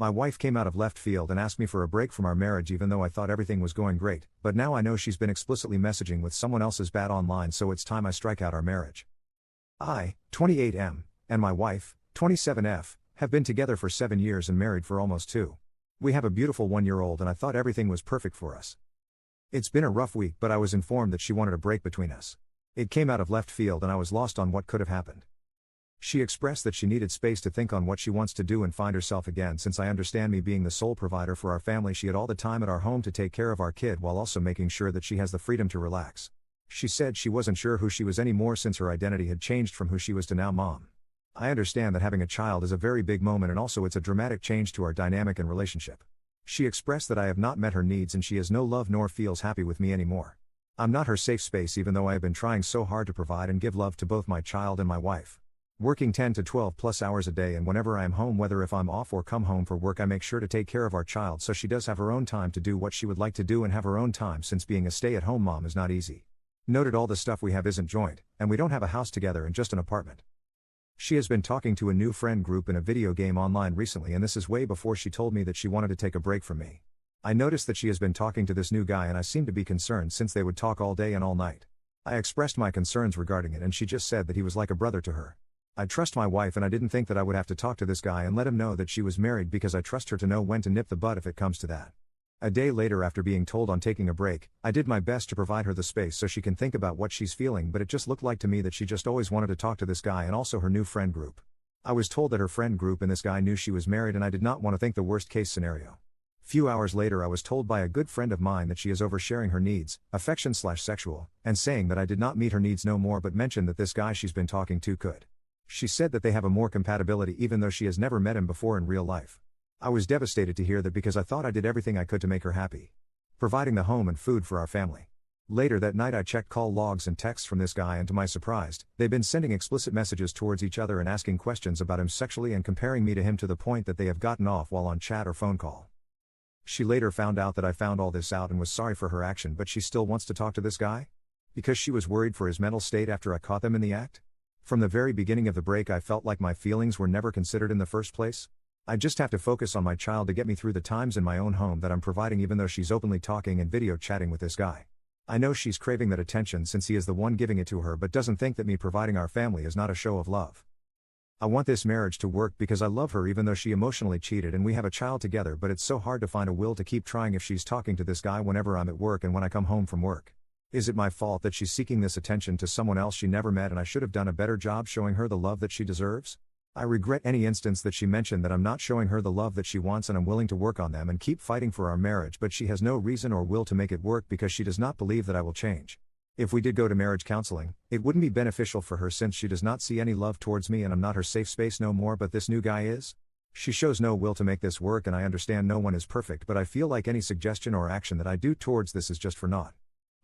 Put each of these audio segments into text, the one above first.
My wife came out of left field and asked me for a break from our marriage even though I thought everything was going great, but now I know she's been explicitly messaging with someone else's bad online, so it's time I strike out our marriage. I, 28M, and my wife, 27F, have been together for 7 years and married for almost 2. We have a beautiful 1-year-old and I thought everything was perfect for us. It's been a rough week, but I was informed that she wanted a break between us. It came out of left field and I was lost on what could have happened. She expressed that she needed space to think on what she wants to do and find herself again. Since I understand me being the sole provider for our family, she had all the time at our home to take care of our kid while also making sure that she has the freedom to relax. She said she wasn't sure who she was anymore since her identity had changed from who she was to now mom. I understand that having a child is a very big moment and also it's a dramatic change to our dynamic and relationship. She expressed that I have not met her needs and she has no love nor feels happy with me anymore. I'm not her safe space even though I have been trying so hard to provide and give love to both my child and my wife. Working 10 to 12 plus hours a day, and whenever I am home, whether if I'm off or come home for work, I make sure to take care of our child so she does have her own time to do what she would like to do and have her own time, since being a stay-at-home mom is not easy. Noted all the stuff we have isn't joint, and we don't have a house together and just an apartment. She has been talking to a new friend group in a video game online recently, and this is way before she told me that she wanted to take a break from me. I noticed that she has been talking to this new guy and I seemed to be concerned since they would talk all day and all night. I expressed my concerns regarding it and she just said that he was like a brother to her. I trust my wife and I didn't think that I would have to talk to this guy and let him know that she was married because I trust her to know when to nip the bud if it comes to that. A day later, after being told on taking a break, I did my best to provide her the space so she can think about what she's feeling, but it just looked like to me that she just always wanted to talk to this guy and also her new friend group. I was told that her friend group and this guy knew she was married and I did not want to think the worst case scenario. Few hours later, I was told by a good friend of mine that she is oversharing her needs, affection/sexual, and saying that I did not meet her needs no more, but mentioned that this guy she's been talking to could. She said that they have a more compatibility even though she has never met him before in real life. I was devastated to hear that because I thought I did everything I could to make her happy, providing the home and food for our family. Later that night I checked call logs and texts from this guy, and to my surprise, they've been sending explicit messages towards each other and asking questions about him sexually and comparing me to him to the point that they have gotten off while on chat or phone call. She later found out that I found all this out and was sorry for her action, but she still wants to talk to this guy? Because she was worried for his mental state after I caught them in the act? From the very beginning of the break I felt like my feelings were never considered in the first place. I just have to focus on my child to get me through the times in my own home that I'm providing, even though she's openly talking and video chatting with this guy. I know she's craving that attention since he is the one giving it to her, but doesn't think that me providing our family is not a show of love. I want this marriage to work because I love her even though she emotionally cheated and we have a child together, but it's so hard to find a will to keep trying if she's talking to this guy whenever I'm at work and when I come home from work. Is it my fault that she's seeking this attention to someone else she never met and I should have done a better job showing her the love that she deserves? I regret any instance that she mentioned that I'm not showing her the love that she wants, and I'm willing to work on them and keep fighting for our marriage, but she has no reason or will to make it work because she does not believe that I will change. If we did go to marriage counseling, it wouldn't be beneficial for her since she does not see any love towards me and I'm not her safe space no more, but this new guy is? She shows no will to make this work, and I understand no one is perfect, but I feel like any suggestion or action that I do towards this is just for naught.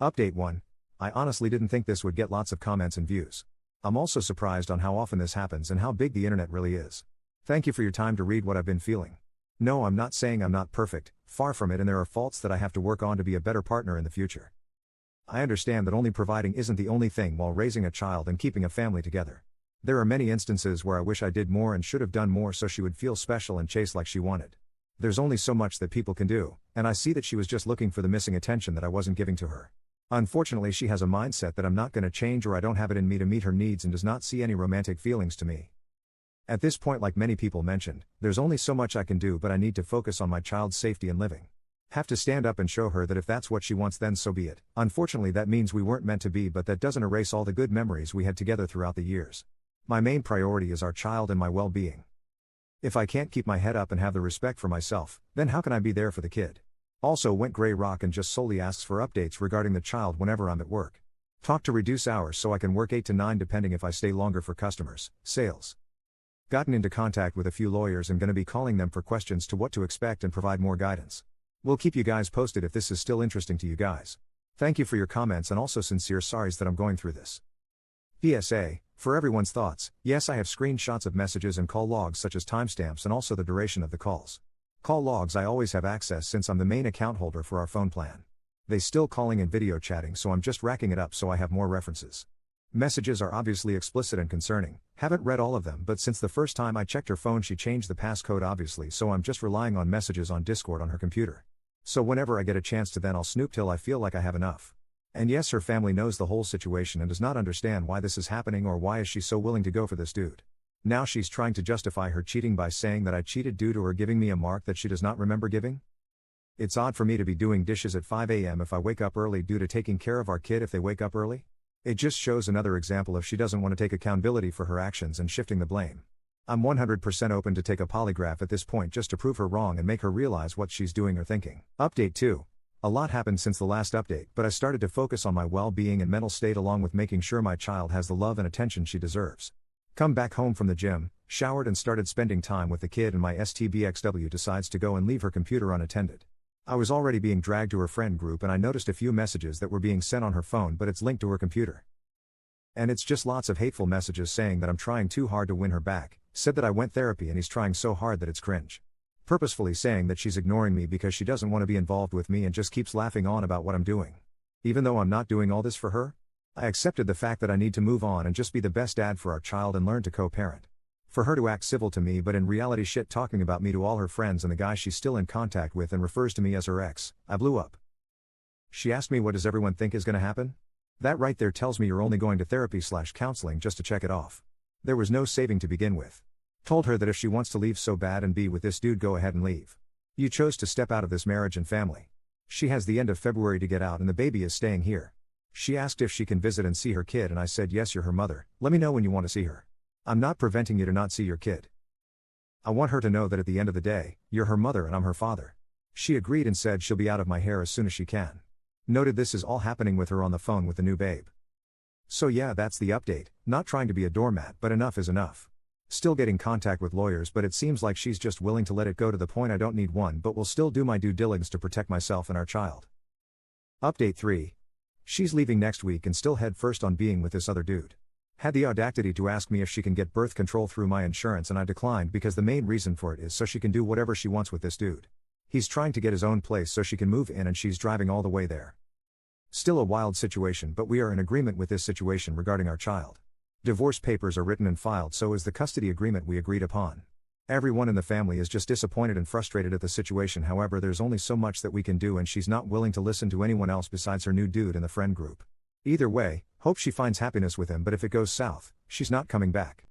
Update 1. I honestly didn't think this would get lots of comments and views. I'm also surprised on how often this happens and how big the internet really is. Thank you for your time to read what I've been feeling. No, I'm not saying I'm not perfect, far from it, and there are faults that I have to work on to be a better partner in the future. I understand that only providing isn't the only thing while raising a child and keeping a family together. There are many instances where I wish I did more and should have done more so she would feel special and chase like she wanted. There's only so much that people can do, and I see that she was just looking for the missing attention that I wasn't giving to her. Unfortunately, she has a mindset that I'm not going to change, or I don't have it in me to meet her needs, and does not see any romantic feelings to me. At this point, like many people mentioned, there's only so much I can do, but I need to focus on my child's safety and living. Have to stand up and show her that if that's what she wants, then so be it. Unfortunately, that means we weren't meant to be, but that doesn't erase all the good memories we had together throughout the years. My main priority is our child and my well-being. If I can't keep my head up and have the respect for myself, then how can I be there for the kid? Also went gray rock and just solely asks for updates regarding the child whenever I'm at work. Talk to reduce hours so I can work 8 to 9 depending if I stay longer for customers, sales. Gotten into contact with a few lawyers and gonna be calling them for questions to what to expect and provide more guidance. We'll keep you guys posted if this is still interesting to you guys. Thank you for your comments and also sincere sorries that I'm going through this. PSA, for everyone's thoughts, yes, I have screenshots of messages and call logs such as timestamps and also the duration of the calls. Call logs I always have access since I'm the main account holder for our phone plan. They still calling and video chatting, so I'm just racking it up so I have more references. Messages are obviously explicit and concerning. Haven't read all of them, but since the first time I checked her phone she changed the passcode obviously, so I'm just relying on messages on Discord on her computer. So whenever I get a chance to then I'll snoop till I feel like I have enough. And yes, her family knows the whole situation and does not understand why this is happening or why is she so willing to go for this dude. Now she's trying to justify her cheating by saying that I cheated due to her giving me a mark that she does not remember giving? It's odd for me to be doing dishes at 5 a.m. if I wake up early due to taking care of our kid if they wake up early? It just shows another example of she doesn't want to take accountability for her actions and shifting the blame. I'm 100% open to take a polygraph at this point just to prove her wrong and make her realize what she's doing or thinking. Update 2. A lot happened since the last update, but I started to focus on my well-being and mental state along with making sure my child has the love and attention she deserves. Come back home from the gym, showered and started spending time with the kid and my STBXW decides to go and leave her computer unattended. I was already being dragged to her friend group and I noticed a few messages that were being sent on her phone but it's linked to her computer. And it's just lots of hateful messages saying that I'm trying too hard to win her back, said that I went therapy and he's trying so hard that it's cringe. Purposefully saying that she's ignoring me because she doesn't want to be involved with me and just keeps laughing on about what I'm doing. Even though I'm not doing all this for her, I accepted the fact that I need to move on and just be the best dad for our child and learn to co-parent. For her to act civil to me but in reality shit talking about me to all her friends and the guy she's still in contact with and refers to me as her ex, I blew up. She asked me what does everyone think is gonna happen? That right there tells me you're only going to therapy/counseling just to check it off. There was no saving to begin with. Told her that if she wants to leave so bad and be with this dude go ahead and leave. You chose to step out of this marriage and family. She has the end of February to get out and the baby is staying here. She asked if she can visit and see her kid and I said yes, you're her mother, let me know when you want to see her. I'm not preventing you to not see your kid. I want her to know that at the end of the day, you're her mother and I'm her father. She agreed and said she'll be out of my hair as soon as she can. Noted this is all happening with her on the phone with the new babe. So yeah, that's the update, not trying to be a doormat but enough is enough. Still getting contact with lawyers but it seems like she's just willing to let it go to the point I don't need one but will still do my due diligence to protect myself and our child. Update 3. She's leaving next week and still head first on being with this other dude. Had the audacity to ask me if she can get birth control through my insurance and I declined because the main reason for it is so she can do whatever she wants with this dude. He's trying to get his own place so she can move in and she's driving all the way there. Still a wild situation but we are in agreement with this situation regarding our child. Divorce papers are written and filed, so is the custody agreement we agreed upon. Everyone in the family is just disappointed and frustrated at the situation, however there's only so much that we can do and she's not willing to listen to anyone else besides her new dude in the friend group. Either way, hope she finds happiness with him but if it goes south, she's not coming back.